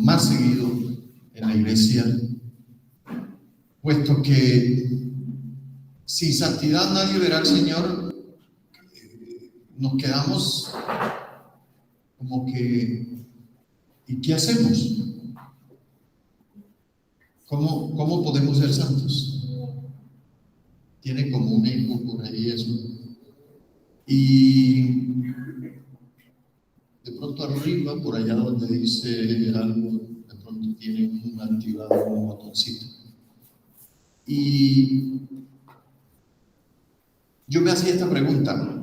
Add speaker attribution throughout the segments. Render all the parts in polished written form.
Speaker 1: más seguido en la iglesia, puesto que sin santidad nadie verá al Señor. Nos quedamos como que, ¿y qué hacemos? ¿Cómo podemos ser santos? Tiene como un eco por ahí eso. Y de pronto arriba, por allá donde dice algo, de pronto tiene un activado, un botoncito. Y yo me hacía esta pregunta: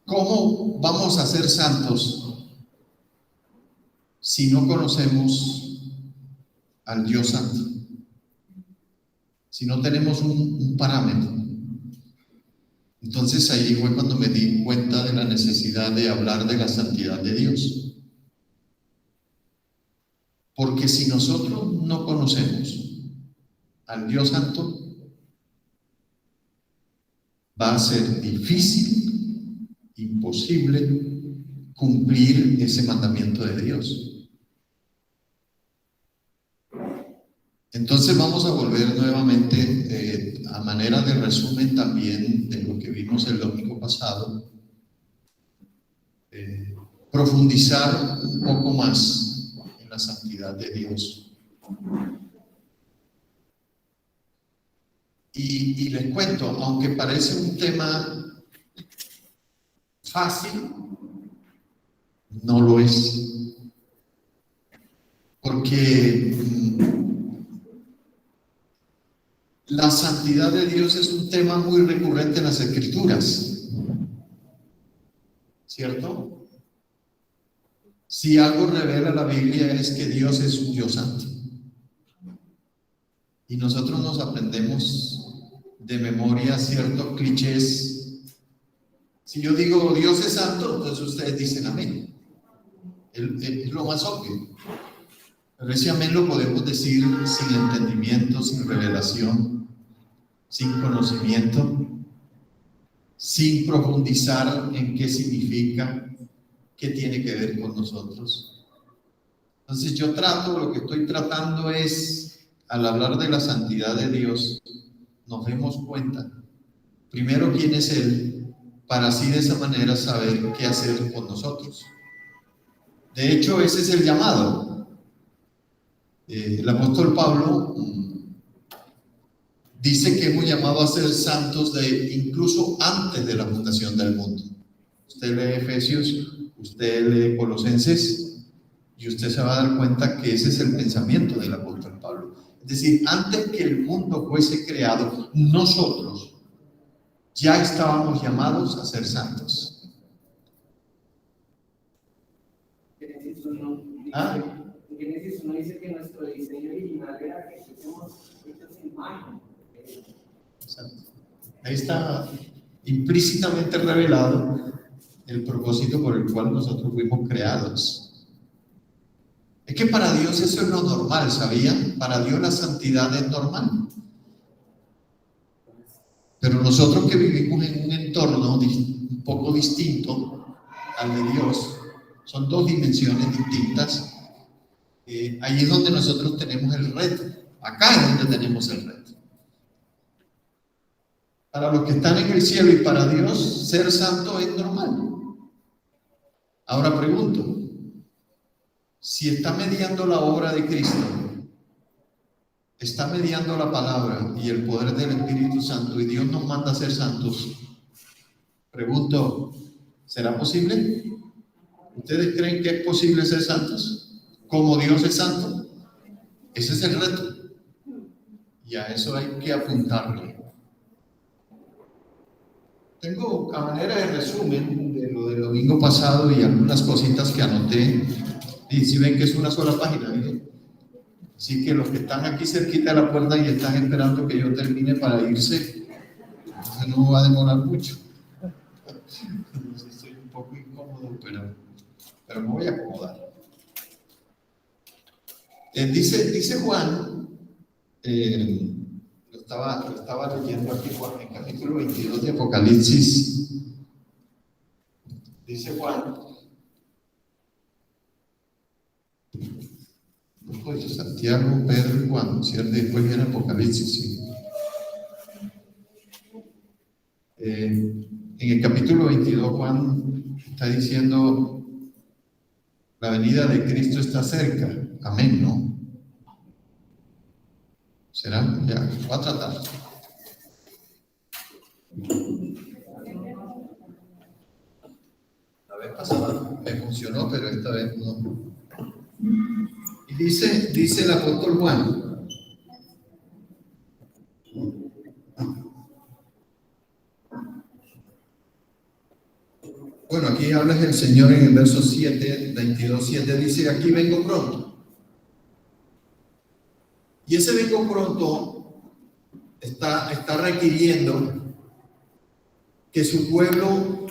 Speaker 1: ¿cómo vamos a ser santos si no conocemos al Dios Santo? Si no tenemos un parámetro. Entonces ahí fue cuando me di cuenta de la necesidad de hablar de la santidad de Dios. Porque si nosotros no conocemos al Dios Santo, va a ser difícil, imposible cumplir ese mandamiento de Dios. Entonces vamos a volver nuevamente a manera de resumen también de lo que vimos el domingo pasado, profundizar un poco más en la santidad de Dios. Y les cuento, aunque parece un tema fácil, no lo es. Porque la santidad de Dios es un tema muy recurrente en las Escrituras, ¿cierto? Si algo revela la Biblia es que Dios es un Dios santo. Y nosotros nos aprendemos de memoria ciertos clichés. Si yo digo Dios es santo, entonces ustedes dicen amén. Es lo más obvio. Pero ese amén lo podemos decir sin entendimiento, sin revelación, sin conocimiento, sin profundizar en qué significa, qué tiene que ver con nosotros. Entonces lo que estoy tratando es, al hablar de la santidad de Dios, nos demos cuenta, primero, quién es Él, para así de esa manera saber qué hacer con nosotros. De hecho, ese es el llamado. El apóstol Pablo dice que hemos llamado a ser santos incluso antes de la fundación del mundo. Usted lee Efesios, usted lee Colosenses, y usted se va a dar cuenta que ese es el pensamiento del apóstol Pablo. Es decir, antes que el mundo fuese creado, nosotros ya estábamos llamados a ser santos. ¿Ah?
Speaker 2: En Génesis 1 dice que nuestro diseño original era que fuésemos hechos en imagen.
Speaker 1: Exacto. Ahí está implícitamente revelado el propósito por el cual nosotros fuimos creados. Es que para Dios eso es lo normal, ¿sabían? Para Dios la santidad es normal. Pero nosotros que vivimos en un entorno un poco distinto al de Dios, son dos dimensiones distintas. Ahí es donde nosotros tenemos el reto. Acá es donde tenemos el reto. Para los que están en el cielo y para Dios, ser santo es normal. Ahora pregunto, si está mediando la obra de Cristo, está mediando la palabra y el poder del Espíritu Santo, y Dios nos manda a ser santos, pregunto, ¿será posible? ¿Ustedes creen que es posible ser santos? ¿Como Dios es santo? Ese es el reto. Y a eso hay que apuntarle. Tengo a manera de resumen de lo del domingo pasado y algunas cositas que anoté. Y si ven que es una sola página, ¿bien? Así que los que están aquí cerquita de la puerta y están esperando que yo termine para irse, entonces no va a demorar mucho. Estoy un poco incómodo, pero me voy a acomodar. Dice Juan, lo estaba leyendo aquí, Juan, en capítulo 22 de Apocalipsis. Dice Juan Pues Santiago, Pedro y Juan, ¿cierto? Después viene Apocalipsis, sí. En el capítulo 22, Juan está diciendo, la venida de Cristo está cerca. Amén, ¿no? ¿Será? Ya, voy a tratar. La vez pasada me funcionó, pero esta vez no. Y dice el apóstol Juan, bueno, aquí habla el Señor en el verso 7, 22:7, dice, aquí vengo pronto. Y ese vengo pronto está requiriendo que su pueblo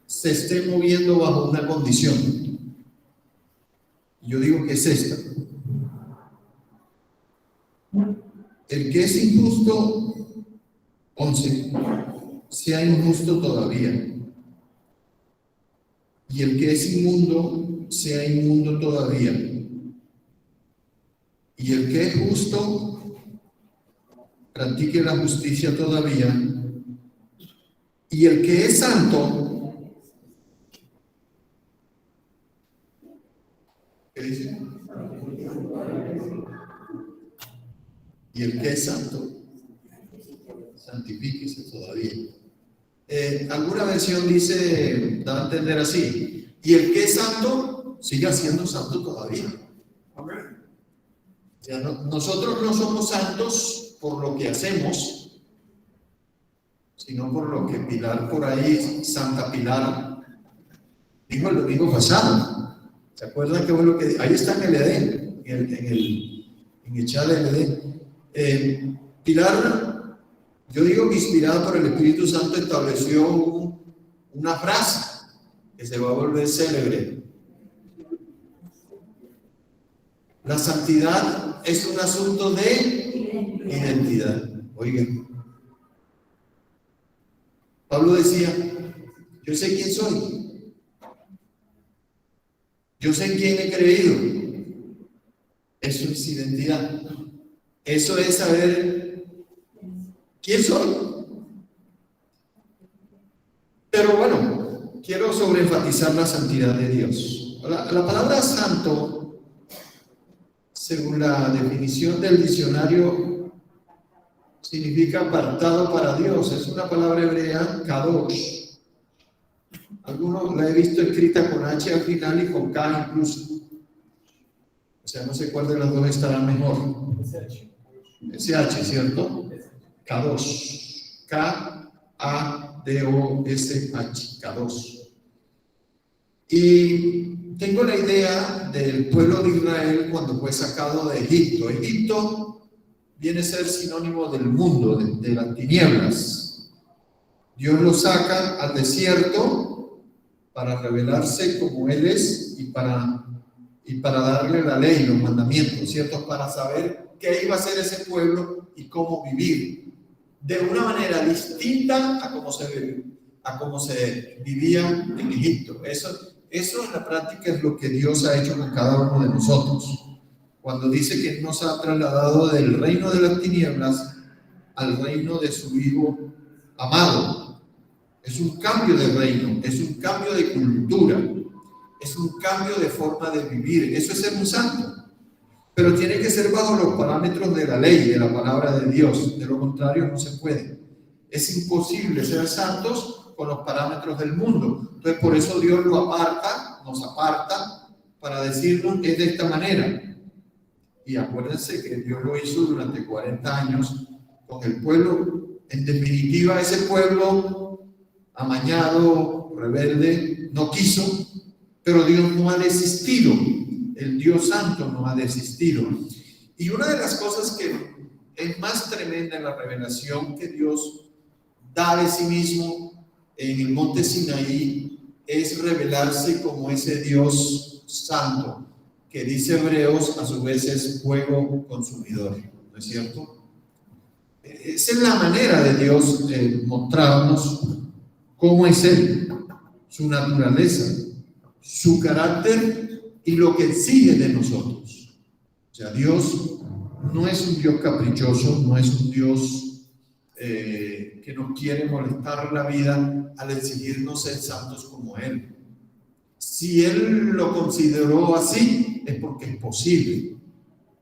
Speaker 1: se esté moviendo bajo una condición. Yo digo que es esta. El que es injusto, 11, sea injusto todavía. Y el que es inmundo, sea inmundo todavía. Y el que es justo, practique la justicia todavía. Y el que es santo, ¿qué dice? Y el que es santo, santifíquese todavía. Alguna versión dice, da a entender así, y el que es santo, siga siendo santo todavía. Amén. O sea, nosotros no somos santos por lo que hacemos, sino por lo que Pilar por ahí, Santa Pilar, dijo el domingo pasado. ¿Se acuerdan qué fue lo que ahí está en el Edén, en el chat del Edén? Pilar, yo digo que inspirada por el Espíritu Santo, estableció una frase que se va a volver célebre. La santidad es un asunto de identidad. Oigan, Pablo decía, yo sé quién soy, yo sé en quién he creído. Eso es identidad. Eso es saber quién soy. Pero bueno, quiero sobreenfatizar la santidad de Dios. La palabra santo, según la definición del diccionario, significa apartado para Dios. Es una palabra hebrea, kadosh. Algunos la he visto escrita con H al final y con K incluso. O sea, no sé cuál de las dos estará mejor. SH, ¿cierto? Kadosh. K-A-D-O-S-H. Kadosh. Y tengo la idea del pueblo de Israel cuando fue sacado de Egipto. Egipto viene a ser sinónimo del mundo, de las tinieblas. Dios lo saca al desierto para revelarse como Él es y para darle la ley, los mandamientos, ¿cierto? Para saber qué iba a ser ese pueblo y cómo vivir de una manera distinta a cómo se vivía en Egipto. Eso en la práctica es lo que Dios ha hecho con cada uno de nosotros. Cuando dice que nos ha trasladado del reino de las tinieblas al reino de su Hijo amado. Es un cambio de reino, es un cambio de cultura, es un cambio de forma de vivir. Eso es ser un santo. Pero tiene que ser bajo los parámetros de la ley, de la palabra de Dios. De lo contrario no se puede. Es imposible ser santos con los parámetros del mundo. Entonces por eso Dios nos aparta para decirnos es de esta manera. Y acuérdense que Dios lo hizo durante 40 años con el pueblo. En definitiva, ese pueblo amañado, rebelde, no quiso, pero Dios no ha desistido. El Dios Santo no ha desistido. Y una de las cosas que es más tremenda en la revelación que Dios da de sí mismo en el monte Sinaí es revelarse como ese Dios santo, que dice Hebreos, a su vez es fuego consumidor, ¿no es cierto? Esa es la manera de Dios mostrarnos cómo es Él, su naturaleza, su carácter y lo que exige de nosotros. sea, Dios no es un Dios caprichoso, no es un Dios que nos quiere molestar la vida al exigirnos ser santos como Él. Si Él lo consideró así, es porque es posible.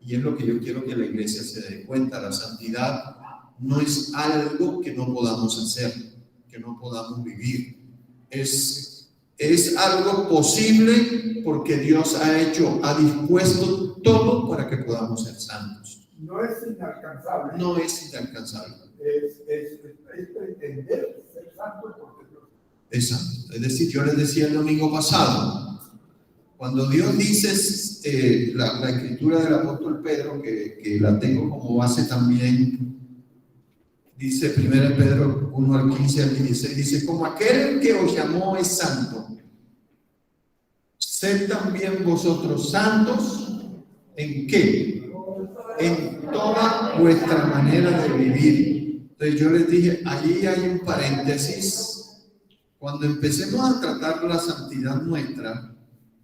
Speaker 1: Y es lo que yo quiero que la iglesia se dé cuenta. La santidad no es algo que no podamos hacer, que no podamos vivir. Es algo posible porque Dios ha dispuesto todo para que podamos ser santos.
Speaker 3: No es inalcanzable.
Speaker 1: No es inalcanzable.
Speaker 3: Es pretender ser santo porque Dios.
Speaker 1: Exacto. Es decir, yo les decía el domingo pasado, cuando Dios dice la escritura del apóstol Pedro, que la tengo como base también, dice 1 Pedro 1 al 15 al 16, dice, como aquel que os llamó es santo, sed también vosotros santos, ¿en qué? En toda vuestra manera de vivir. Entonces yo les dije, allí hay un paréntesis. Cuando empecemos a tratar la santidad nuestra,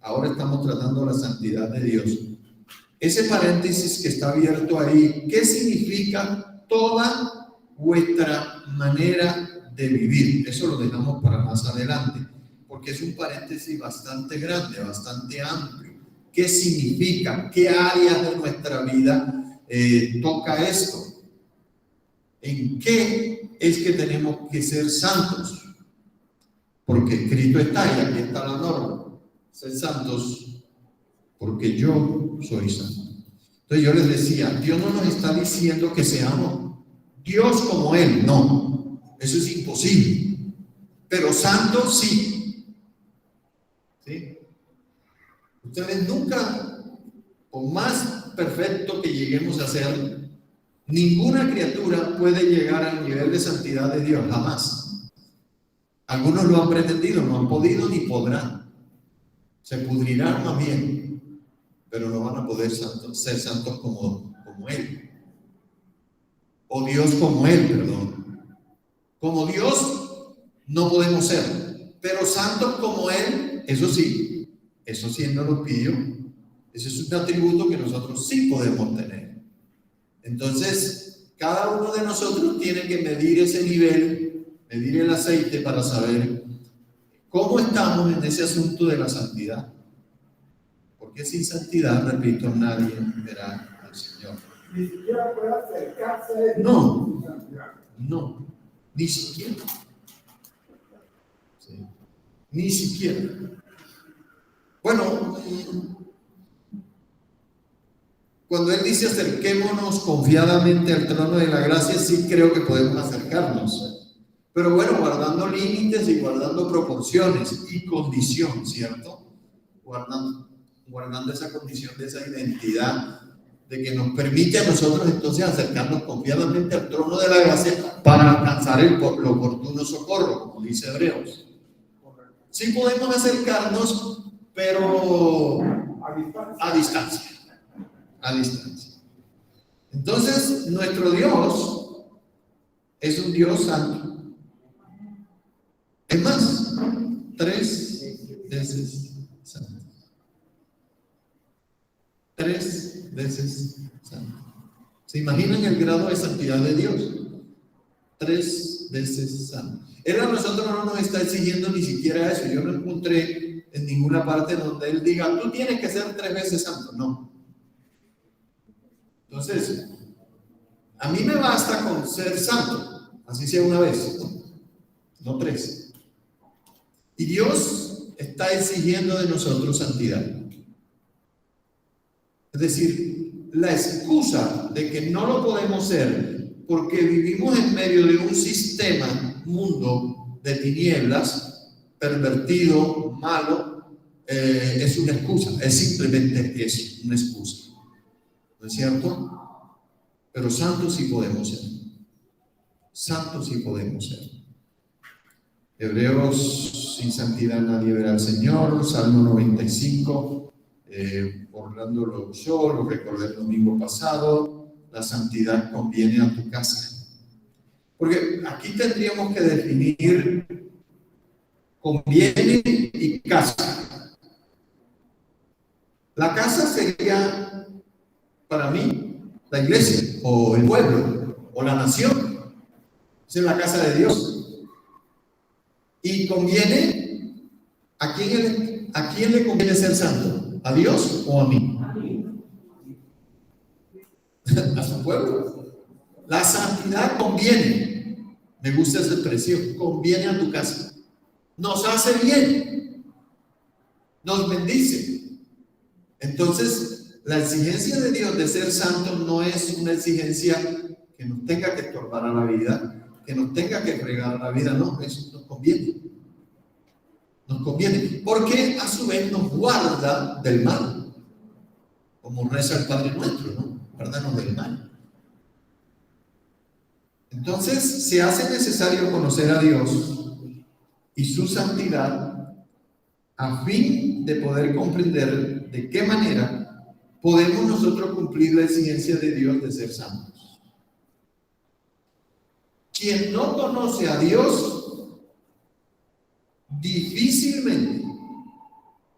Speaker 1: ahora estamos tratando la santidad de Dios. Ese paréntesis que está abierto ahí, ¿qué significa toda vuestra manera de vivir? Eso lo dejamos para más adelante, porque es un paréntesis bastante grande, bastante amplio. ¿Qué significa? ¿Qué áreas de nuestra vida toca esto? ¿En qué es que tenemos que ser santos? Porque escrito está, y aquí está la norma, ser santos porque yo soy santo. Entonces yo les decía, Dios no nos está diciendo que seamos Dios como Él, no, eso es imposible, pero santos sí. ¿Sí? Ustedes nunca, por más perfecto que lleguemos a ser, ninguna criatura puede llegar al nivel de santidad de Dios, jamás. Algunos lo han pretendido, no han podido ni podrán. Se pudrirán más bien, pero no van a poder ser santos como Él. O Dios como Él, perdón. Como Dios no podemos ser, pero santos como Él, eso sí Él nos lo pidió. Ese es un atributo que nosotros sí podemos tener. Entonces, cada uno de nosotros tiene que medir ese nivel, medir el aceite para saber cómo estamos en ese asunto de la santidad. Porque sin santidad, repito, nadie verá al Señor.
Speaker 3: Ni siquiera puede acercarse a Él.
Speaker 1: No, ni siquiera. Sí, ni siquiera. Bueno, cuando Él dice acerquémonos confiadamente al trono de la gracia, sí creo que podemos acercarnos. Pero bueno, guardando límites y guardando proporciones y condición, ¿cierto? Guardando esa condición de esa identidad de que nos permite a nosotros entonces acercarnos confiadamente al trono de la gracia para alcanzar el oportuno socorro, como dice Hebreos. Sí podemos acercarnos, pero a distancia. Entonces, nuestro Dios es un Dios santo. Es más, 3 veces santo. 3 veces santo. ¿Se imaginan el grado de santidad de Dios? 3 veces santo. Él a nosotros no nos está exigiendo ni siquiera eso. Yo no encontré en ninguna parte donde Él diga, tú tienes que ser 3 veces santo. No. Entonces, a mí me basta con ser santo, así sea una vez, no 3. Y Dios está exigiendo de nosotros santidad. Es decir, la excusa de que no lo podemos ser porque vivimos en medio de un sistema, mundo de tinieblas, pervertido, malo, es una excusa, es simplemente eso, una excusa. ¿No es cierto? Pero santos sí podemos ser. Santos sí podemos ser. Hebreos, sin santidad nadie verá al Señor. Salmo 95, Orlando lo usó, lo recordé el domingo pasado. La santidad conviene a tu casa. Porque aquí tendríamos que definir conviene y casa. La casa sería para mí, la iglesia, o el pueblo, o la nación. Es en la casa de Dios. Y conviene, ¿a quién le conviene ser santo? ¿A Dios o a mí? A su pueblo. La santidad conviene. Me gusta esa expresión. Conviene a tu casa. Nos hace bien. Nos bendice. Entonces, la exigencia de Dios de ser santo no es una exigencia que nos tenga que estorbar a la vida, que nos tenga que fregar la vida. No, eso nos conviene. Nos conviene. Porque a su vez nos guarda del mal. Como reza el Padre Nuestro, ¿no? Guárdanos del mal. Entonces se hace necesario conocer a Dios y su santidad a fin de poder comprender de qué manera podemos nosotros cumplir la exigencia de Dios de ser santos. Quien no conoce a Dios difícilmente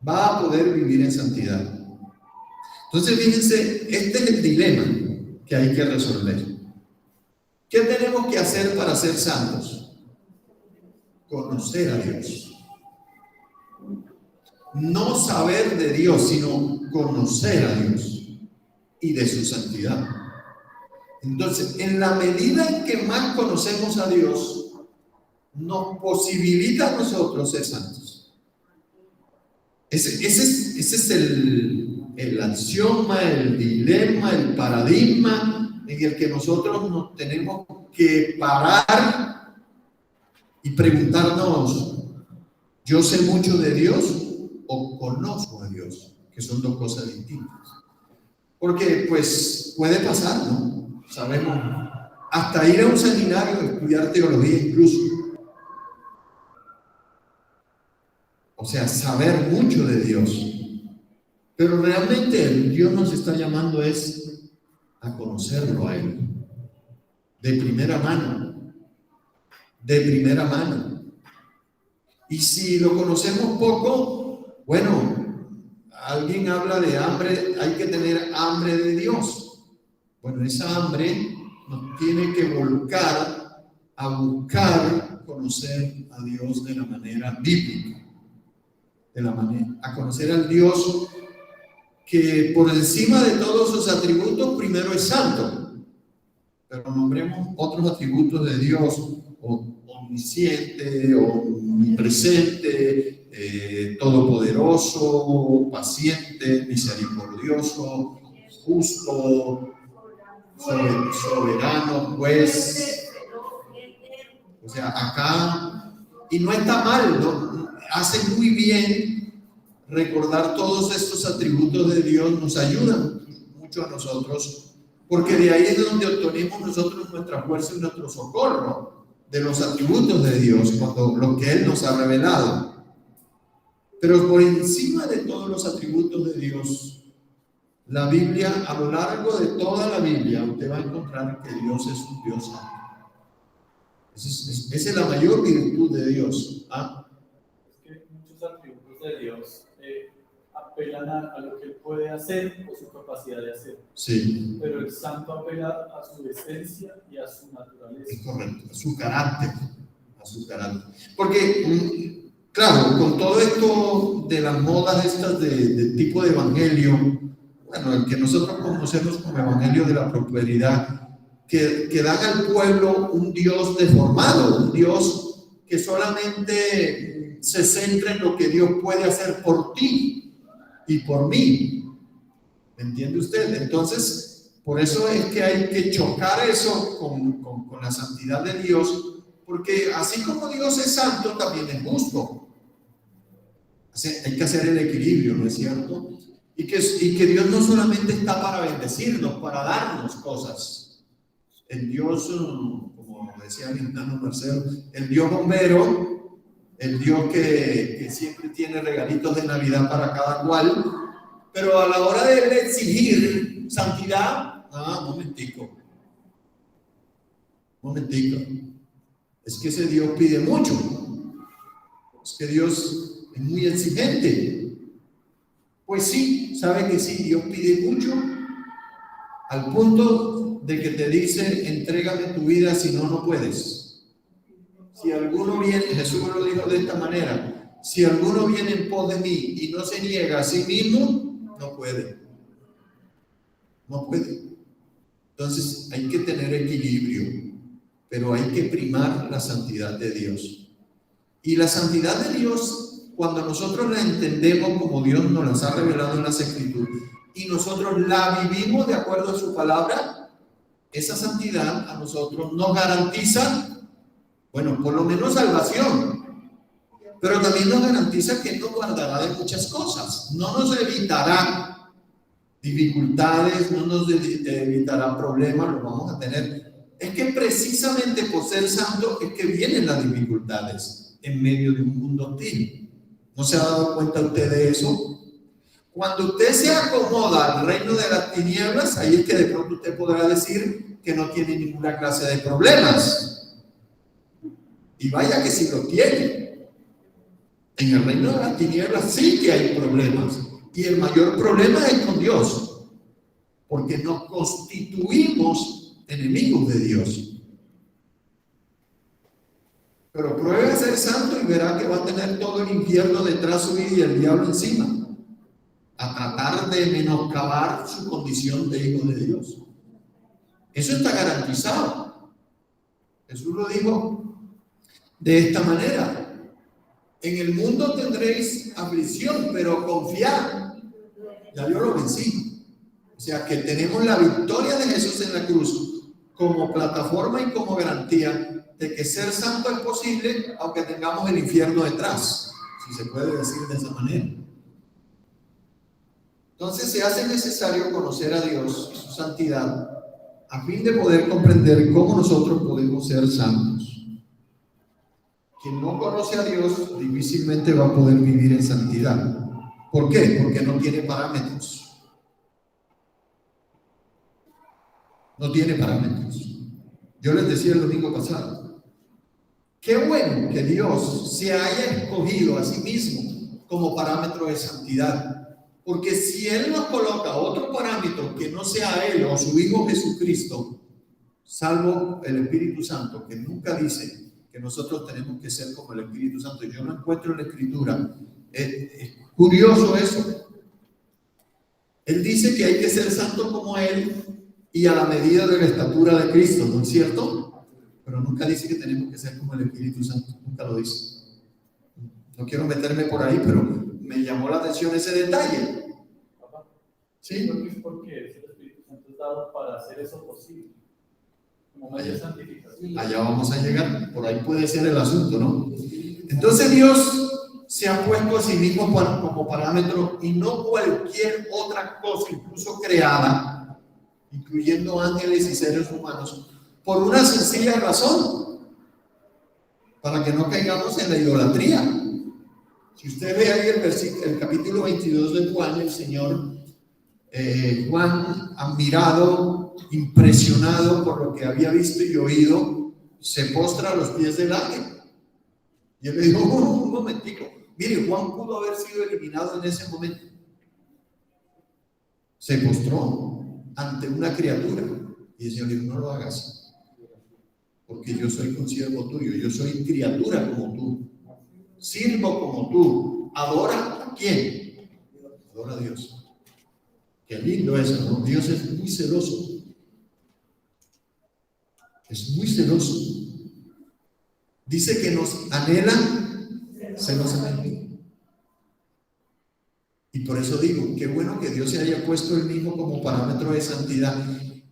Speaker 1: va a poder vivir en santidad. Entonces fíjense, este es el dilema que hay que resolver. ¿Qué tenemos que hacer para ser santos? Conocer a Dios. No saber de Dios, sino conocer a Dios y de su santidad. Entonces, en la medida en que más conocemos a Dios, nos posibilita a nosotros ser santos. Ese es el axioma, el dilema, el paradigma en el que nosotros nos tenemos que parar y preguntarnos: ¿yo sé mucho de Dios o conozco a Dios? Que son dos cosas distintas. Porque pues puede pasar, ¿no? Sabemos, hasta ir a un seminario, estudiar teología incluso. O sea, saber mucho de Dios. Pero realmente Dios nos está llamando a conocerlo a Él. De primera mano. De primera mano. Y si lo conocemos poco, bueno, alguien habla de hambre, hay que tener hambre de Dios. Bueno, esa hambre nos tiene que volcar a buscar conocer a Dios de la manera bíblica. A conocer al Dios que por encima de todos sus atributos primero es santo, pero nombremos otros atributos de Dios: omnisciente, omnipresente, todopoderoso, paciente, misericordioso, justo, soberano, juez. O sea, acá, y no está mal, ¿no? Hace muy bien recordar todos estos atributos de Dios, nos ayudan mucho a nosotros, porque de ahí es donde obtenemos nosotros nuestra fuerza y nuestro socorro, de los atributos de Dios, cuando lo que Él nos ha revelado. Pero por encima de todos los atributos de Dios, la Biblia, a lo largo de toda la Biblia, usted va a encontrar que Dios es un Dios santo. Esa es la mayor virtud de Dios.
Speaker 4: Es que muchos atributos de Dios apelan a lo que Él puede hacer o su capacidad de hacer.
Speaker 1: Sí.
Speaker 4: Pero el santo apela a su esencia y a su naturaleza.
Speaker 1: Es correcto, a su carácter. Porque, claro, con todo esto de las modas estas de tipo de evangelio, bueno, el que nosotros conocemos como evangelio de la prosperidad, que dan al pueblo un Dios deformado, un Dios que solamente se centra en lo que Dios puede hacer por ti y por mí. ¿Me entiende usted? Entonces, por eso es que hay que chocar eso con la santidad de Dios, porque así como Dios es santo, también es justo. Hay que hacer el equilibrio, ¿no es cierto? Y que Dios no solamente está para bendecirnos, para darnos cosas. El Dios, como decía mi hermano Marcelo, el Dios bombero, el Dios que siempre tiene regalitos de Navidad para cada cual, pero a la hora de exigir santidad, momentico. Es que ese Dios pide mucho. Es que Dios es muy exigente. Pues sí, sabe que sí, Dios pide mucho, al punto de que te dice, entrégame tu vida, si no, no puedes. Si alguno viene, Jesús lo dijo de esta manera, si alguno viene en pos de mí y no se niega a sí mismo, no puede. No puede. Entonces hay que tener equilibrio, pero hay que primar la santidad de Dios. Y la santidad de Dios, cuando nosotros la entendemos como Dios nos las ha revelado en las Escrituras, y nosotros la vivimos de acuerdo a su palabra, esa santidad a nosotros nos garantiza, bueno, por lo menos salvación, pero también nos garantiza que nos guardará de muchas cosas, no nos evitará dificultades, no nos evitará problemas, los vamos a tener. Es que precisamente por ser santo es que vienen las dificultades en medio de un mundo hostil. ¿No se ha dado cuenta usted de eso? Cuando usted se acomoda al reino de las tinieblas, ahí es que de pronto usted podrá decir que no tiene ninguna clase de problemas. Y vaya que sí lo tiene. En el reino de las tinieblas sí que hay problemas. Y el mayor problema es con Dios. Porque nos constituimos enemigos de Dios. Pero pruebe a ser santo y verá que va a tener todo el infierno detrás suyo y el diablo encima, a tratar de menoscabar su condición de hijo de Dios. Eso está garantizado. Jesús lo dijo de esta manera: en el mundo tendréis aflicción, pero confiad, ya yo lo vencí. O sea que tenemos la victoria de Jesús en la cruz como plataforma y como garantía de que ser santo es posible, aunque tengamos el infierno detrás, si se puede decir de esa manera. Entonces se hace necesario conocer a Dios y su santidad a fin de poder comprender cómo nosotros podemos ser santos. Quien no conoce a Dios difícilmente va a poder vivir en santidad. ¿Por qué? Porque no tiene parámetros. No tiene parámetros. Yo les decía el domingo pasado, qué bueno que Dios se haya escogido a sí mismo como parámetro de santidad. Porque si Él nos coloca otro parámetro que no sea Él o su Hijo Jesucristo, salvo el Espíritu Santo, que nunca dice que nosotros tenemos que ser como el Espíritu Santo. Yo no encuentro en la Escritura. Es curioso eso. Él dice que hay que ser santo como Él y a la medida de la estatura de Cristo, ¿no es cierto? Pero nunca dice que tenemos que ser como el Espíritu Santo. Nunca lo dice. No quiero meterme por ahí, pero me llamó la atención ese detalle. ¿Sí?
Speaker 4: Porque el Espíritu Santo es dado para hacer eso posible. Como mayor santificación.
Speaker 1: Allá vamos a llegar, por ahí puede ser el asunto, ¿no? Entonces Dios se ha puesto a sí mismo como parámetro y no cualquier otra cosa, incluso creada, incluyendo ángeles y seres humanos, por una sencilla razón: para que no caigamos en la idolatría. Si usted ve ahí el capítulo 22 de Juan, el Señor Juan, admirado, impresionado por lo que había visto y oído, se postra a los pies del ángel. Y él le dijo: un momentico, mire, Juan pudo haber sido eliminado en ese momento. Se postró ante una criatura y el Señor dijo: no lo hagas, porque yo soy consiervo tuyo, yo soy criatura como tú, sirvo como tú. ¿Adora a quién? Adora a Dios. Qué lindo eso, ¿no? Dios es muy celoso. Es muy celoso. Dice que nos anhela celosamente. Y por eso digo, qué bueno que Dios se haya puesto él mismo como parámetro de santidad.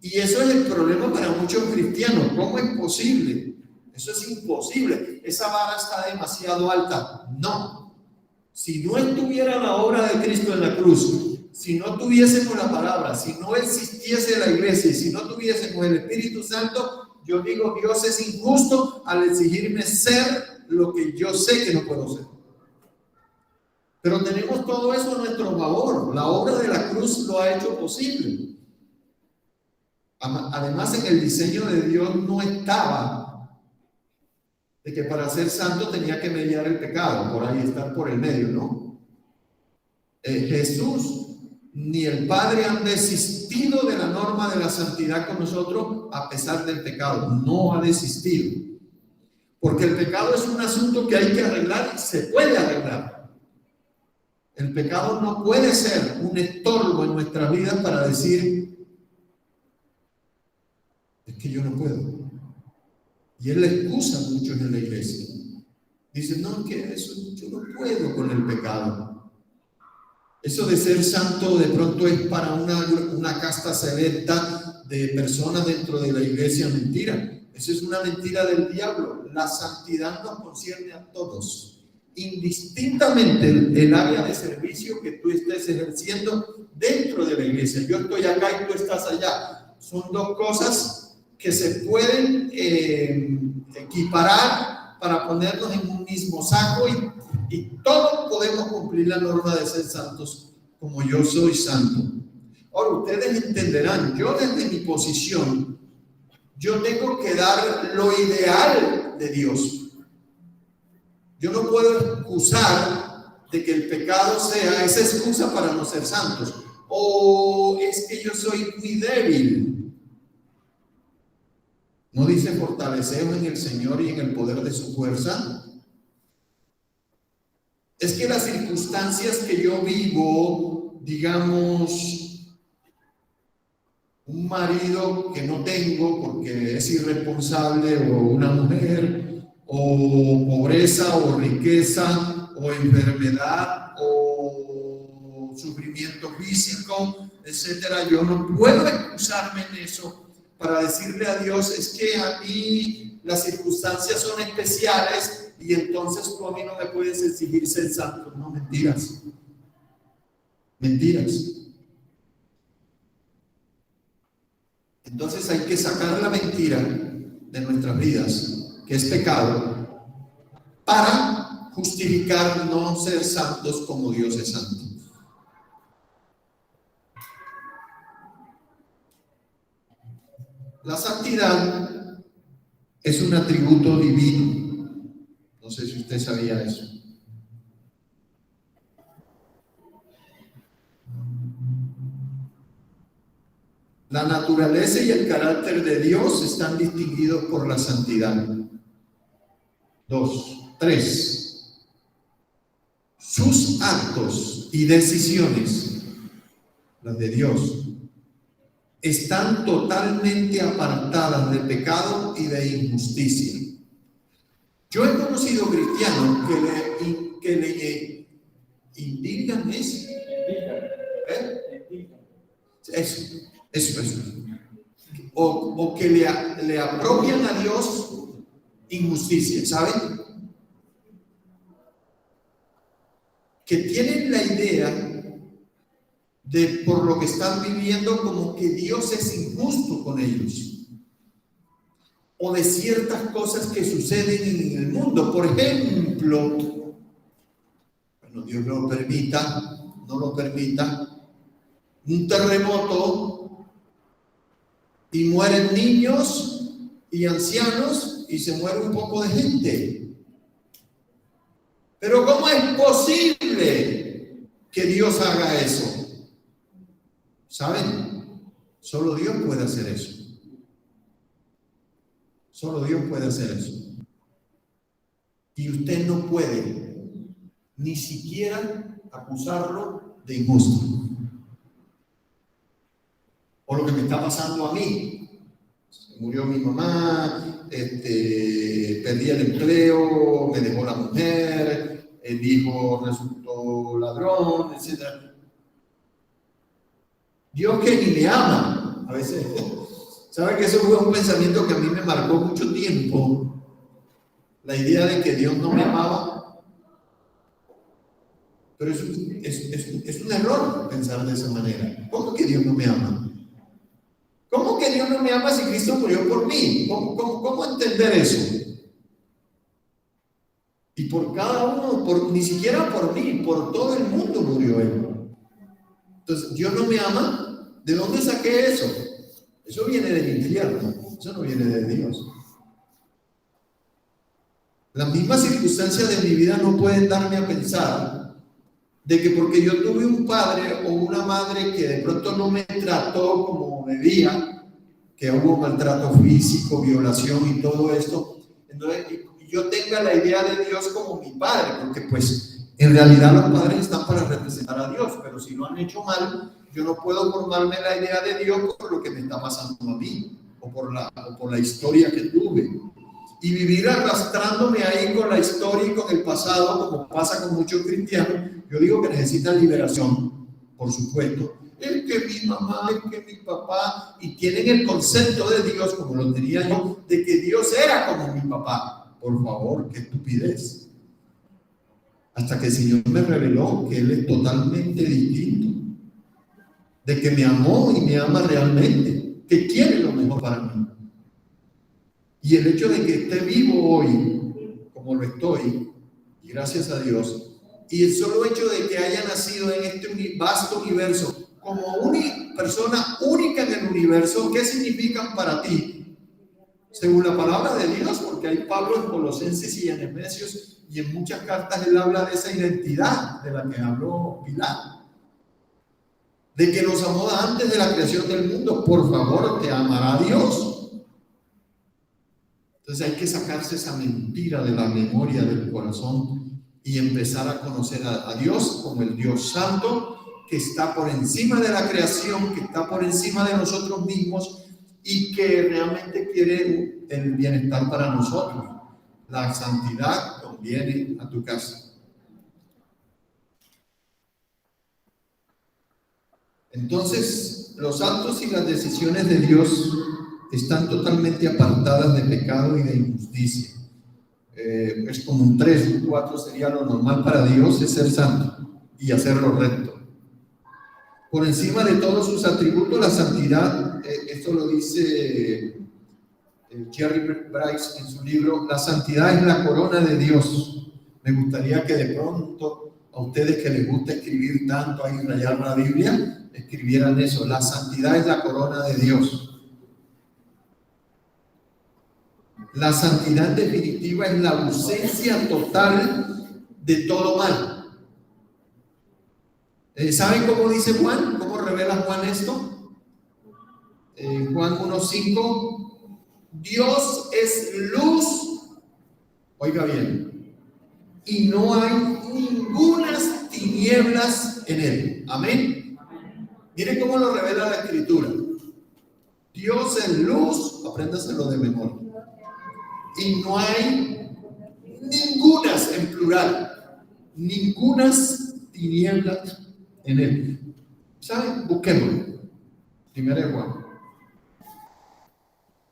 Speaker 1: Y eso es el problema para muchos cristianos. ¿Cómo es posible? Eso es imposible. Esa vara está demasiado alta. No. Si no estuviera la obra de Cristo en la cruz, si no tuviésemos la palabra, si no existiese la iglesia, si no tuviésemos el Espíritu Santo, yo digo, Dios es injusto al exigirme ser lo que yo sé que no puedo ser. Pero tenemos todo eso a nuestro favor. La obra de la cruz lo ha hecho posible. Además, en el diseño de Dios no estaba de que para ser santo tenía que mediar el pecado, por ahí estar por el medio, ¿no? Jesús ni el Padre han desistido de la norma de la santidad con nosotros a pesar del pecado. No ha desistido. Porque el pecado es un asunto que hay que arreglar y se puede arreglar. El pecado no puede ser un estorbo en nuestras vidas para decir, es que yo no puedo. Y él le excusa a muchos en la iglesia. Dice, no, es que eso, yo no puedo con el pecado. Eso de ser santo de pronto es para una casta selecta de personas dentro de la iglesia. Mentira. Eso es una mentira del diablo. La santidad nos concierne a todos, indistintamente el área de servicio que tú estés ejerciendo dentro de la iglesia. Yo estoy acá y tú estás allá. Son dos cosas que se pueden equiparar para ponernos en un mismo saco y todos podemos cumplir la norma de ser santos como yo soy santo. Ahora ustedes entenderán, yo desde mi posición, yo tengo que dar lo ideal de Dios. Yo no puedo excusar de que el pecado sea esa excusa para no ser santos. O es que yo soy muy débil. ¿No dice fortaleceos en el Señor y en el poder de su fuerza? Es que las circunstancias que yo vivo, digamos, un marido que no tengo porque es irresponsable, o una mujer, o pobreza, o riqueza, o enfermedad, o sufrimiento físico, etcétera. Yo no puedo excusarme en eso para decirle a Dios, es que a mí las circunstancias son especiales y entonces tú a mí no me puedes exigir ser santo. No, mentiras. Mentiras. Entonces hay que sacar la mentira de nuestras vidas, que es pecado, para justificar no ser santos como Dios es santo. La santidad es un atributo divino. No sé si usted sabía eso. La naturaleza y el carácter de Dios están distinguidos por la santidad. 2. 3. Sus actos y decisiones, las de Dios, están totalmente apartadas de pecado y de injusticia. Yo he conocido cristianos que le indignan eso. Eso. O que le apropian a Dios injusticia, ¿saben? Que tienen la idea de, por lo que están viviendo, como que Dios es injusto con ellos, o de ciertas cosas que suceden en el mundo. Por ejemplo, bueno, Dios no lo permita, un terremoto y mueren niños y ancianos y se muere un poco de gente. Pero ¿cómo es posible que Dios haga eso? ¿Saben? Solo Dios puede hacer eso. Solo Dios puede hacer eso. Y usted no puede ni siquiera acusarlo de injusto. O lo que me está pasando a mí. Se murió mi mamá, perdí el empleo, me dejó la mujer, el hijo resultó ladrón, etc. Dios que ni me ama. A veces, ¿sabe que eso fue un pensamiento que a mí me marcó mucho tiempo? La idea de que Dios no me amaba. Pero es un error pensar de esa manera. ¿Cómo que Dios no me ama? ¿Cómo que Dios no me ama si Cristo murió por mí? ¿Cómo entender eso? Y por cada uno, ni siquiera por mí, por todo el mundo murió Él. Entonces, ¿Dios no me ama? ¿De dónde saqué eso? Eso viene del infierno, eso no viene de Dios. Las mismas circunstancias de mi vida no pueden darme a pensar de que porque yo tuve un padre o una madre que de pronto no me trató como debía, que hubo maltrato físico, violación y todo esto, entonces yo tenga la idea de Dios como mi padre, porque pues en realidad los padres están para representar a Dios, pero si lo han hecho mal, yo no puedo formarme la idea de Dios por lo que me está pasando a mí o por la historia que tuve. Y vivir arrastrándome ahí con la historia y con el pasado, como pasa con muchos cristianos, yo digo que necesitan liberación, por supuesto. Es que mi mamá, es que mi papá, y tienen el concepto de Dios, como lo tenía yo, de que Dios era como mi papá. Por favor, qué estupidez. Hasta que el Señor me reveló que Él es totalmente distinto, de que me amó y me ama realmente, que quiere lo mejor para mí. Y el hecho de que esté vivo hoy, como lo estoy, y gracias a Dios, y el solo hecho de que haya nacido en este vasto universo, como una persona única en el universo, ¿qué significan para ti? Según la palabra de Dios, porque hay Pablo en Colosenses y en Efesios, y en muchas cartas él habla de esa identidad de la que habló Pilar, de que nos amó antes de la creación del mundo. Por favor, ¿te amará Dios? Entonces hay que sacarse esa mentira de la memoria del corazón y empezar a conocer a Dios como el Dios santo, que está por encima de la creación, que está por encima de nosotros mismos y que realmente quiere el bienestar para nosotros. La santidad conviene a tu casa. Entonces, los actos y las decisiones de Dios están totalmente apartadas de pecado y de injusticia. Es como un 3, un 4 sería lo normal para Dios, es ser santo y hacer lo recto. Por encima de todos sus atributos, la santidad, esto lo dice Jerry Bryce en su libro, la santidad es la corona de Dios. Me gustaría que de pronto a ustedes que les gusta escribir tanto ahí, rayar la Biblia, escribieran eso, la santidad es la corona de Dios. La santidad definitiva es la ausencia total de todo mal. ¿Saben cómo dice Juan? ¿Cómo revela Juan esto? Juan 1:5, Dios es luz, oiga bien, y no hay ningunas tinieblas en él. Amén. Miren cómo lo revela la Escritura. Dios es luz, apréndaselo de memoria. Y no hay ningunas, en plural, ningunas tinieblas en él. ¿Saben? Busquémoslo. Primera de Juan.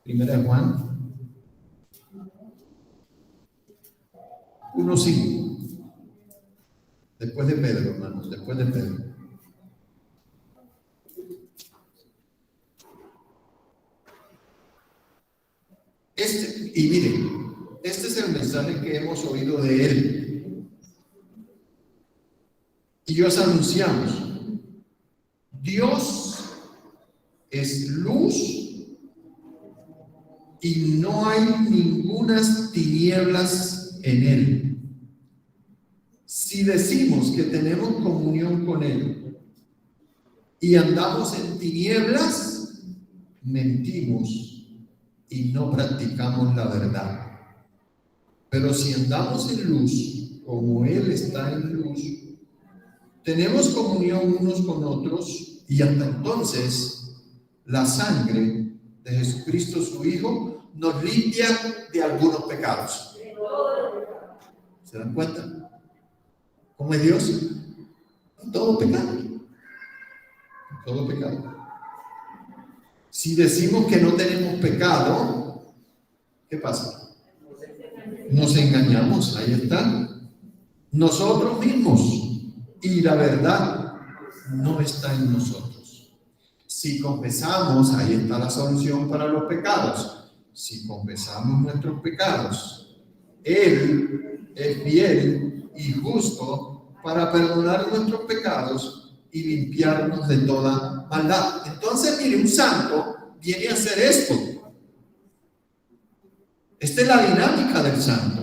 Speaker 1: Primera de Juan 1:5. Después de Pedro, hermanos, después de Pedro. Y miren, este es el mensaje que hemos oído de él. Y os anunciamos, Dios es luz y no hay ningunas tinieblas en él. Si decimos que tenemos comunión con él y andamos en tinieblas, mentimos y no practicamos la verdad. Pero si andamos en luz, como Él está en luz, tenemos comunión unos con otros, y hasta entonces la sangre de Jesucristo su Hijo nos limpia de algunos pecados. ¿Se dan cuenta? ¿Cómo es Dios? Todo pecado. Todo pecado. Si decimos que no tenemos pecado, ¿qué pasa? Nos engañamos, ahí está. Nosotros mismos. Y la verdad no está en nosotros. Si confesamos, ahí está la solución para los pecados. Si confesamos nuestros pecados, Él es fiel y justo para perdonar nuestros pecados y limpiarnos de toda maldad. Entonces, mire, un santo viene a hacer esto. Esta es la dinámica del santo.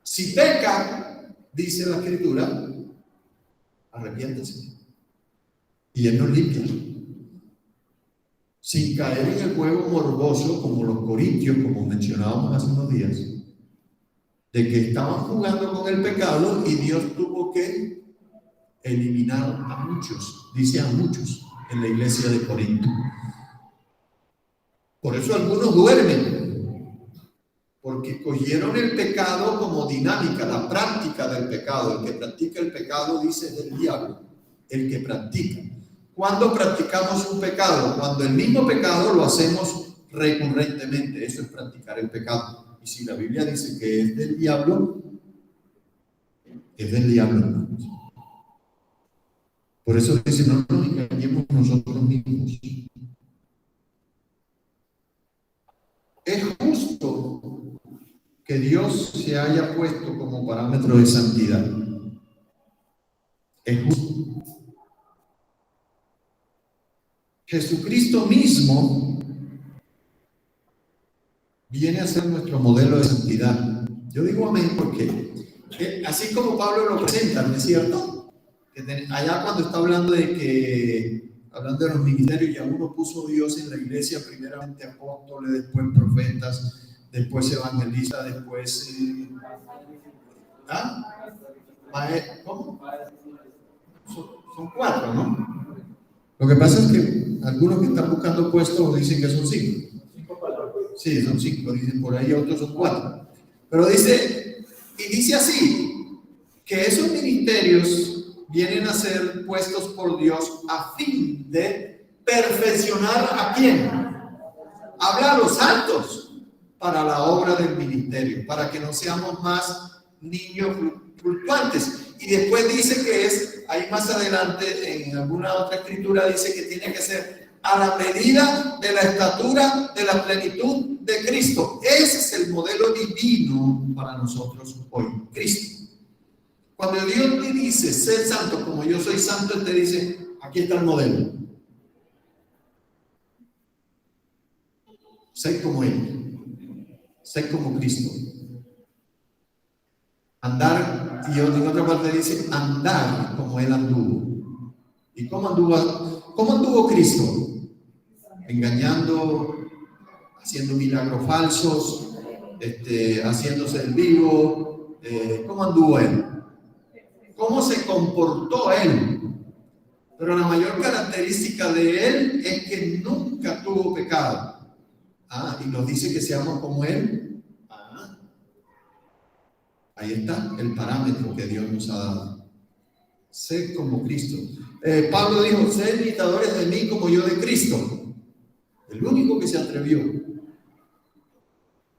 Speaker 1: Si peca, dice la Escritura, arrepiéntese. Y Él nos limpia. Sin caer en el juego morboso como los corintios, como mencionábamos hace unos días, de que estaban jugando con el pecado y Dios tuvo que eliminar a muchos, dice a muchos, en la iglesia de Corinto. Por eso algunos duermen, porque cogieron el pecado como dinámica, la práctica del pecado. El que practica el pecado, dice, del diablo, el que practica. ¿Cuándo practicamos un pecado? Cuando el mismo pecado lo hacemos recurrentemente. Eso es practicar el pecado. Y si la Biblia dice que es del diablo, es del diablo, hermanos. Por eso dice, no nos engañemos nosotros mismos. Es justo que Dios se haya puesto como parámetro de santidad. Es justo. Jesucristo mismo viene a ser nuestro modelo de santidad. Yo digo amén porque así como Pablo lo presenta, ¿no es cierto? Allá cuando está hablando hablando de los ministerios, ya uno puso Dios en la iglesia, primeramente apóstoles, después profetas, después evangelistas, después ¿cómo? Son 4, ¿no? Lo que pasa es que algunos que están buscando puestos dicen que son 5.
Speaker 4: 5 palabras.
Speaker 1: Sí, son 5, dicen por ahí, otros son 4. Pero dice así, que esos ministerios vienen a ser puestos por Dios a fin de perfeccionar ¿a quién? Habla a los santos para la obra del ministerio, para que no seamos más niños fluctuantes. Y después dice que ahí más adelante, en alguna otra escritura, dice que tiene que ser a la medida de la estatura de la plenitud de Cristo. Ese es el modelo divino para nosotros hoy, Cristo. Cuando Dios te dice, sé santo como yo soy santo, Él te dice, aquí está el modelo. Sé como Él. Sé como Cristo. Andar, y en otra parte dice, andar como Él anduvo. ¿Y cómo anduvo Cristo? Engañando, haciendo milagros falsos, haciéndose el vivo. ¿Cómo anduvo Él? ¿Cómo se comportó Él? Pero la mayor característica de Él es que nunca tuvo pecado. Y nos dice que seamos como Él. Ahí está el parámetro que Dios nos ha dado. Sé como Cristo. Pablo dijo, sed imitadores de mí como yo de Cristo. El único que se atrevió.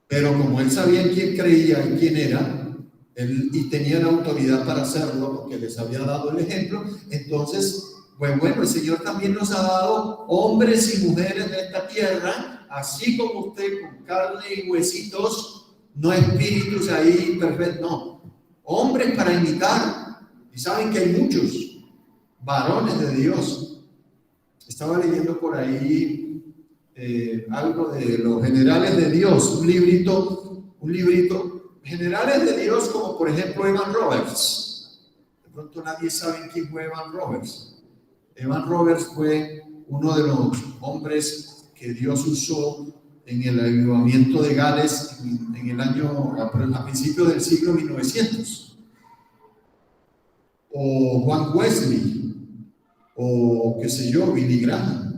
Speaker 1: Pero como él sabía en quién creía y quién era, y tenía la autoridad para hacerlo, porque les había dado el ejemplo, entonces, bueno, el Señor también nos ha dado hombres y mujeres de esta tierra, así como usted, con carne y huesitos, no espíritus ahí perfectos, no. Hombres para imitar. Y saben que hay muchos varones de Dios. Estaba leyendo por ahí algo de los generales de Dios, un librito, generales de Dios, como por ejemplo Evan Roberts. De pronto nadie sabe quién fue Evan Roberts. Evan Roberts fue uno de los hombres que Dios usó en el avivamiento de Gales en el año, a principios del siglo 1900. O Juan Wesley, o qué sé yo, Billy Graham.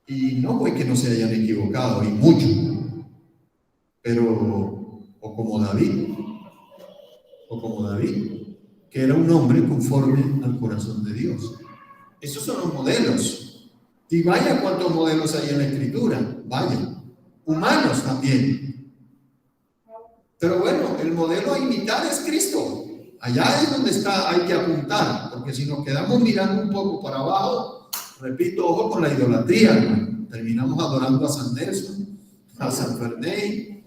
Speaker 1: Y no fue que no se hayan equivocado, y mucho, pero, o como David, que era un hombre conforme al corazón de Dios. Esos son los modelos. Y vaya cuántos modelos hay en la Escritura, vaya, humanos también. Pero bueno, el modelo a imitar es Cristo. Allá es donde hay que apuntar, porque si nos quedamos mirando un poco para abajo, repito, ojo con la idolatría, ¿no? Terminamos adorando a San Nelson, a San Ferney,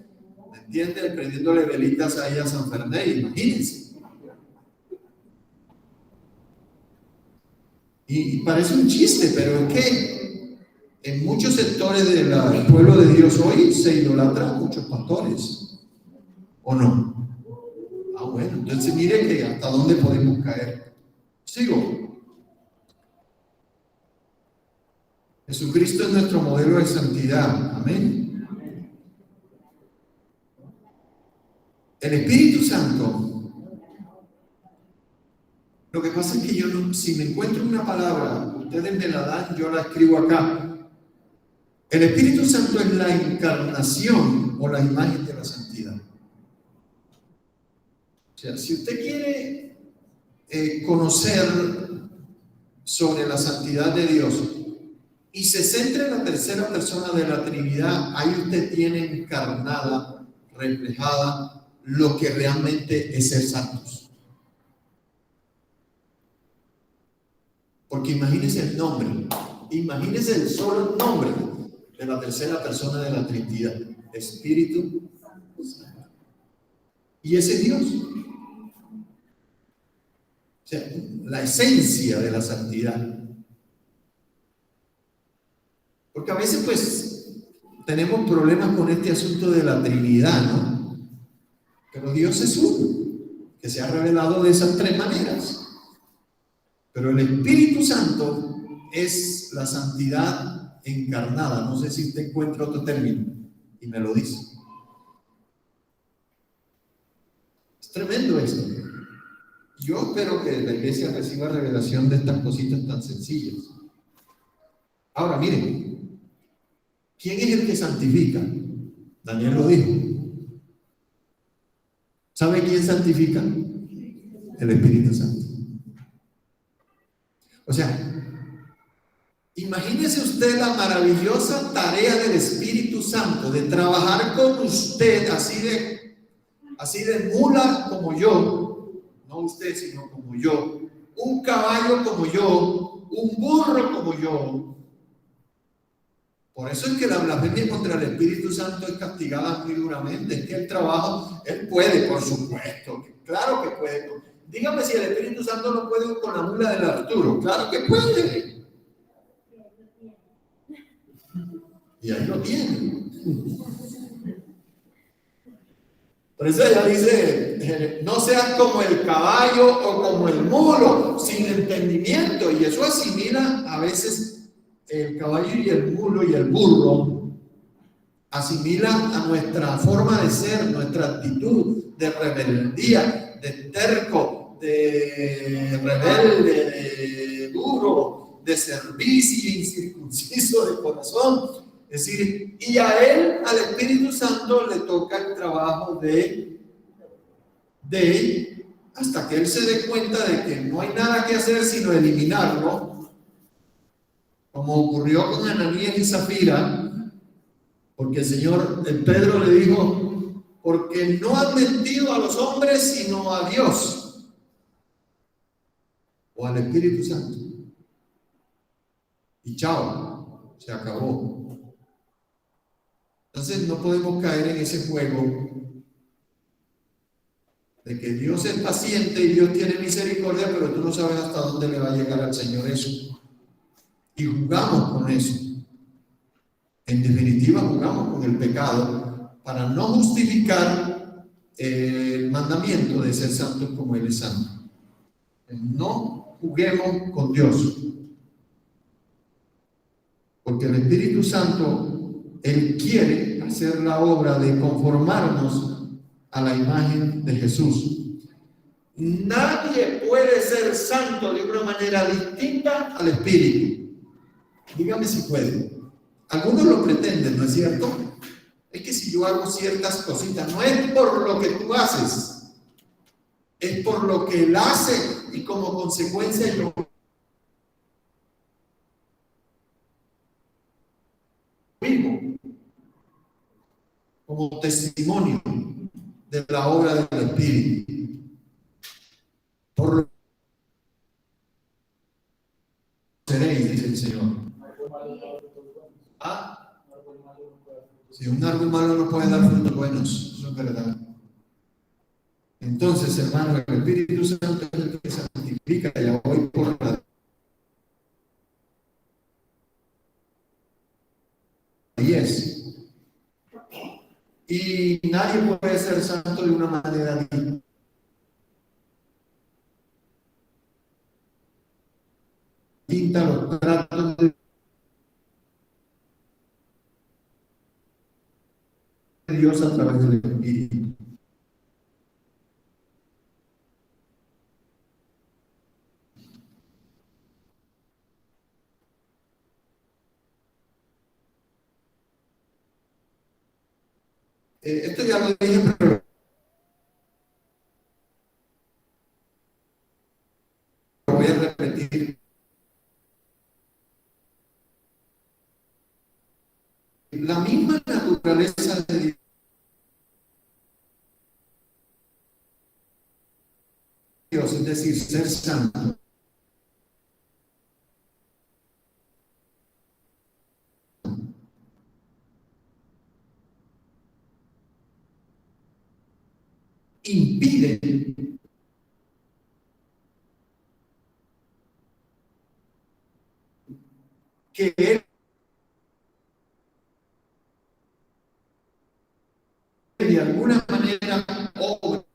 Speaker 1: ¿me entiendes? Prendiéndole velitas ahí a San Ferney, imagínense. Y parece un chiste, pero es que en muchos sectores del pueblo de Dios hoy se idolatran muchos pastores, ¿o no? bueno, entonces mire que hasta dónde podemos caer. Sigo. Jesucristo es nuestro modelo de santidad. Amén. El Espíritu Santo. Lo que pasa es que yo no, si me encuentro una palabra, ustedes me la dan, yo la escribo acá. El Espíritu Santo es la encarnación o la imagen de la santidad. O sea, si usted quiere conocer sobre la santidad de Dios y se centra en la tercera persona de la Trinidad, ahí usted tiene encarnada, reflejada lo que realmente es ser santos. Porque imagínese el nombre, imagínese el solo nombre de la tercera persona de la Trinidad, Espíritu Santo. Y ese es Dios. O sea, la esencia de la santidad. Porque a veces pues tenemos problemas con este asunto de la Trinidad, ¿no? Pero Dios es uno, que se ha revelado de esas tres maneras. Pero el Espíritu Santo es la santidad encarnada. No sé si usted encuentra otro término y me lo dice. Es tremendo esto. Yo espero que la iglesia reciba revelación de estas cositas tan sencillas. Ahora, miren, ¿quién es el que santifica? Daniel lo dijo. ¿Sabe quién santifica? El Espíritu Santo. O sea, imagínese usted la maravillosa tarea del Espíritu Santo de trabajar con usted así de mula como yo, no usted sino como yo, un caballo como yo, un burro como yo. Por eso es que la blasfemia contra el Espíritu Santo es castigada muy duramente. Es que el trabajo, él puede, por supuesto, claro que puede. Dígame si el Espíritu Santo no puede con la mula del Arturo. Claro que puede. Y ahí lo tiene. Por eso ella dice, no seas como el caballo o como el mulo, sin entendimiento. Y eso asimila a veces el caballo y el mulo y el burro. Asimila a nuestra forma de ser, nuestra actitud de rebeldía, de terco, de rebelde, de duro, de servicio, incircunciso de corazón. Es decir, y a él, al Espíritu Santo, le toca el trabajo de hasta que él se dé cuenta de que no hay nada que hacer sino eliminarlo, como ocurrió con Ananías y Zafira, porque el Pedro le dijo, porque no han mentido a los hombres sino a Dios o al Espíritu Santo. Y chao, se acabó. Entonces no podemos caer en ese juego de que Dios es paciente y Dios tiene misericordia, pero tú no sabes hasta dónde le va a llegar al Señor eso. Y jugamos con eso. En definitiva, jugamos con el pecado para no justificar el mandamiento de ser santos como Él es santo. No juguemos con Dios. Porque el Espíritu Santo, Él quiere hacer la obra de conformarnos a la imagen de Jesús. Nadie puede ser santo de una manera distinta al Espíritu. Dígame si puede. Algunos lo pretenden, ¿no es cierto? Es que si yo hago ciertas cositas, no es por lo que tú haces, es por lo que Él hace y como consecuencia yo vivo como testimonio de la obra del Espíritu. Por lo que seréis, dice el Señor. ¿Ah? Si un árbol malo no puede dar frutos buenos, eso es verdad. Entonces, hermano, el Espíritu Santo es el que santifica. Ya voy por la 10. Y nadie puede ser santo de una manera distinta distinta los tratos de Dios a través del Espíritu. Esto ya lo dije, pero lo voy a repetir. La misma naturaleza de Dios, es decir, ser santo, impide que Él de alguna manera obre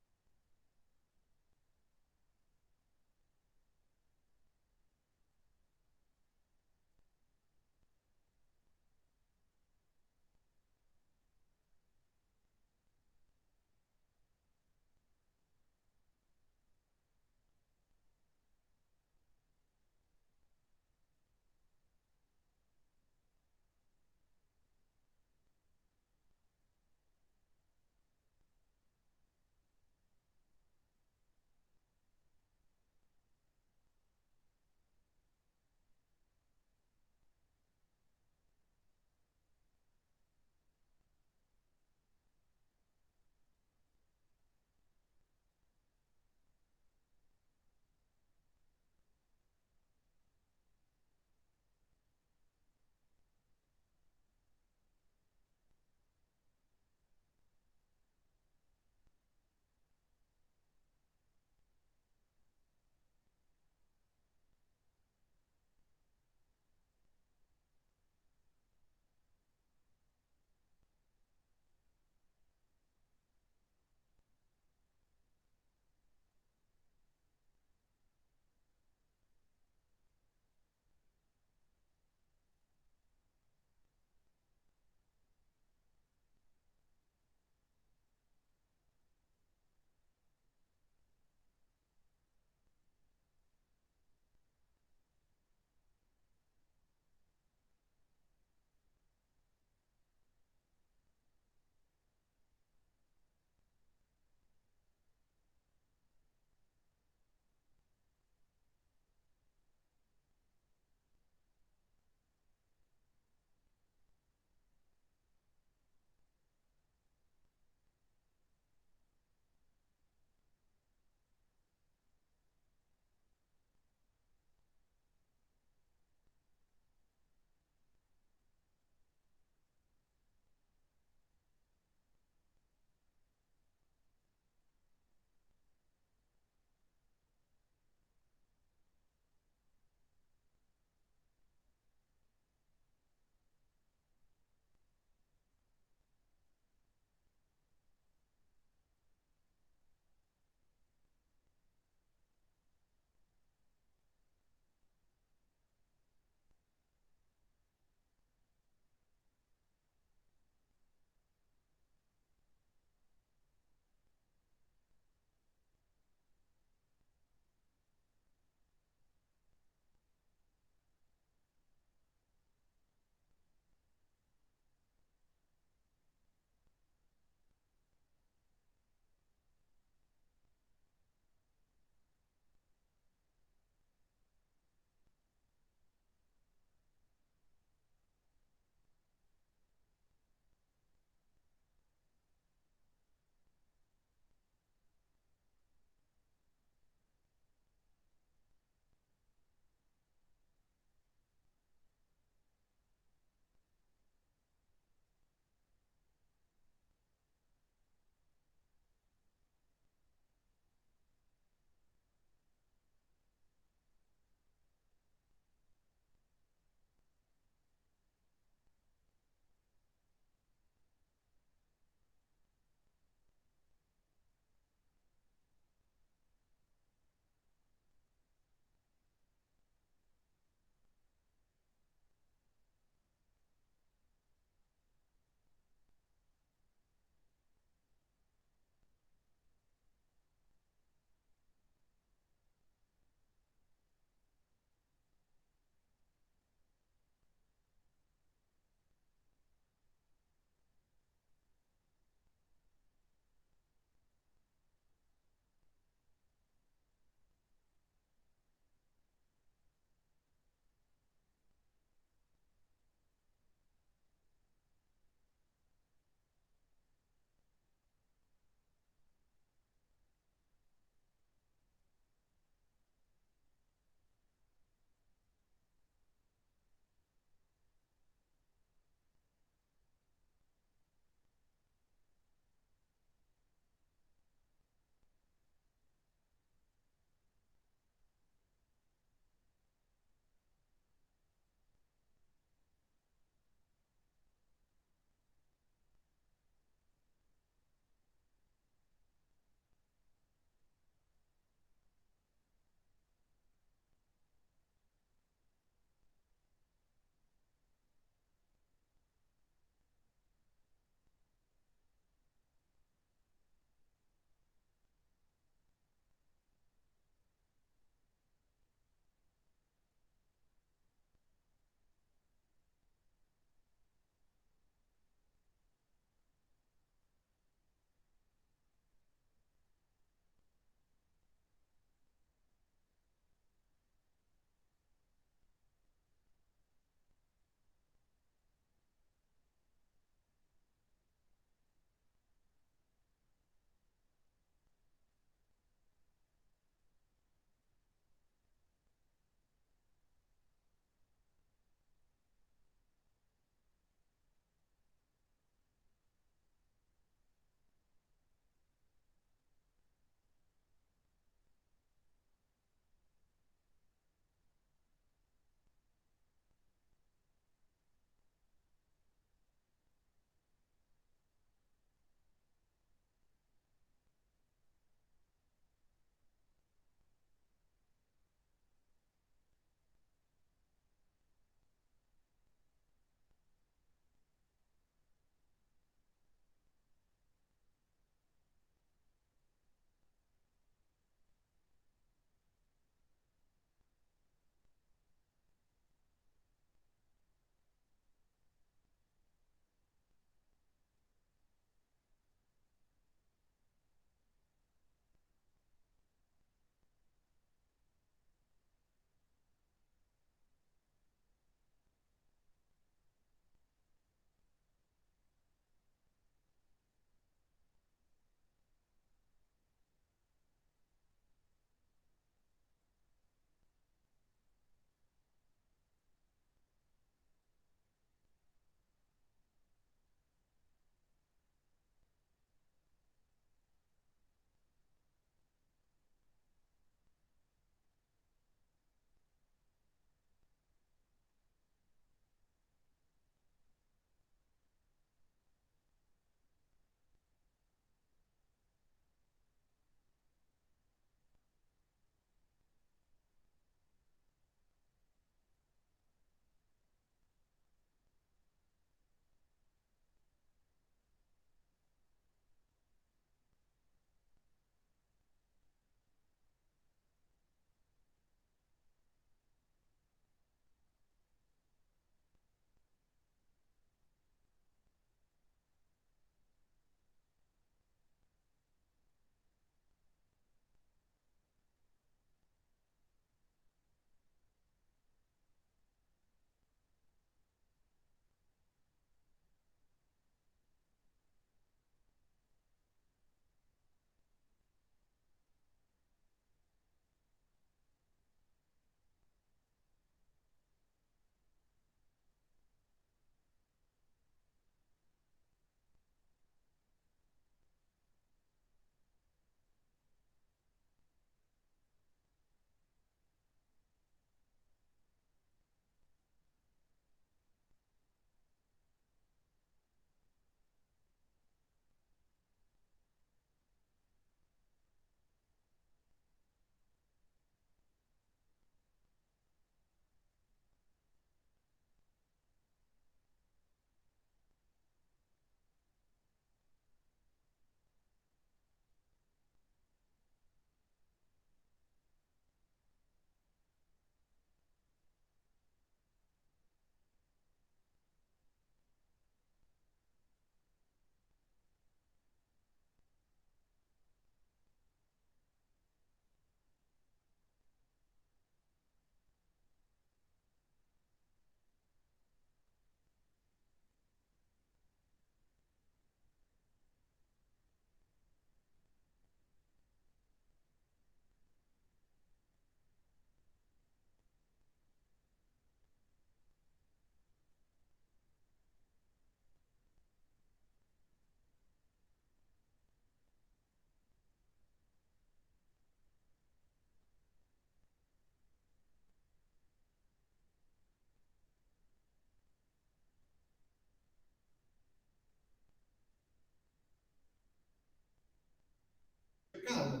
Speaker 1: pecado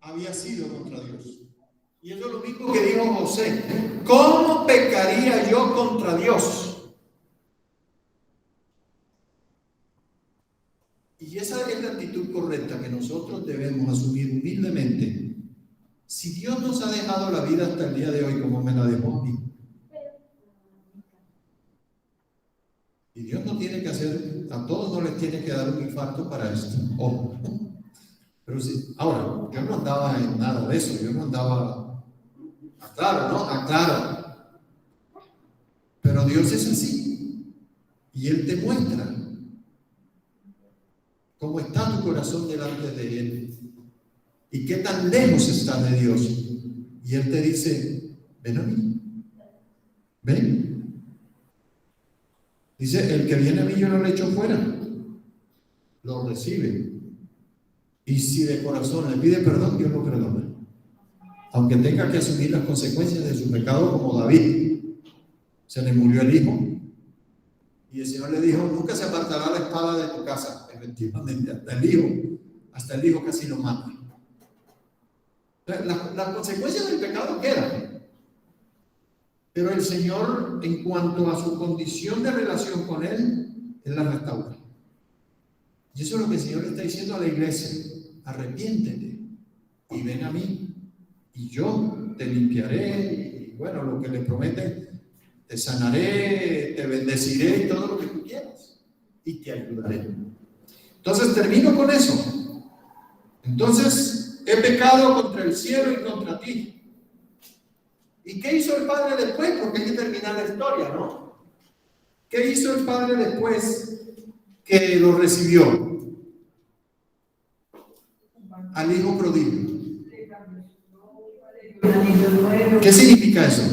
Speaker 1: había sido contra Dios. Y eso es lo mismo que dijo José. ¿Cómo pecaría yo contra Dios? Y esa es la actitud correcta que nosotros debemos asumir humildemente. Si Dios nos ha dejado la vida hasta el día de hoy como me la dejó a mí, y Dios no tiene que hacer, a todos no les tiene que dar un infarto para esto. Ojo. Pero sí, ahora, yo no andaba en nada de eso, yo no andaba, aclaro, ¿no? Aclaro. Pero Dios es así. Y Él te muestra cómo está tu corazón delante de Él. Y qué tan lejos estás de Dios. Y Él te dice, ven a mí. Ven. Dice, el que viene a mí yo no le echo fuera. Lo recibe. Y si de corazón le pide perdón, Dios lo perdona. Aunque tenga que asumir las consecuencias de su pecado como David. Se le murió el hijo. Y el Señor le dijo, nunca se apartará la espada de tu casa. Efectivamente, hasta el hijo casi lo mata. Las consecuencias del pecado quedan. Pero el Señor, en cuanto a su condición de relación con Él, Él la restaura. Y eso es lo que el Señor le está diciendo a la iglesia. Arrepiéntete y ven a mí. Y yo te limpiaré. Y bueno, lo que le promete, te sanaré, te bendeciré y todo lo que tú quieras. Y te ayudaré. Entonces termino con eso. Entonces, he pecado contra el cielo y contra ti. ¿Y qué hizo el Padre después? Porque hay que terminar la historia, ¿no? ¿Qué hizo el Padre después que lo recibió? Al hijo prodigio. ¿Qué significa eso?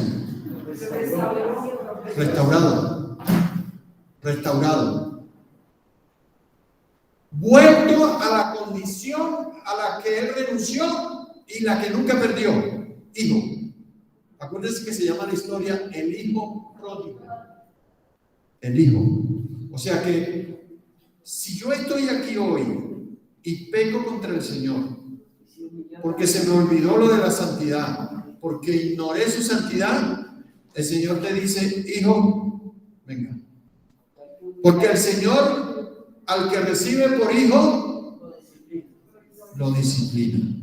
Speaker 1: Restaurado. Restaurado. Vuelto a la condición a la que él renunció y la que nunca perdió. Hijo. Acuérdense que se llama la historia el hijo pródigo. El hijo. O sea que si yo estoy aquí hoy y peco contra el Señor, porque se me olvidó lo de la santidad, porque ignoré su santidad, el Señor te dice, hijo, venga. Porque el Señor, al que recibe por hijo, lo disciplina.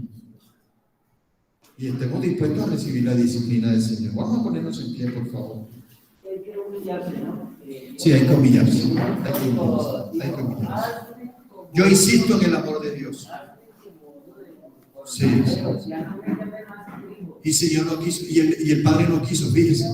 Speaker 1: Y estemos dispuestos a recibir la disciplina del Señor. Vamos a ponernos en pie, por favor.
Speaker 2: Hay que humillarse, ¿no?
Speaker 1: Sí, hay que humillarse. Hay que humillarse. Yo insisto en el amor de Dios. Sí. Y el Señor no quiso, y el Padre no quiso, fíjese.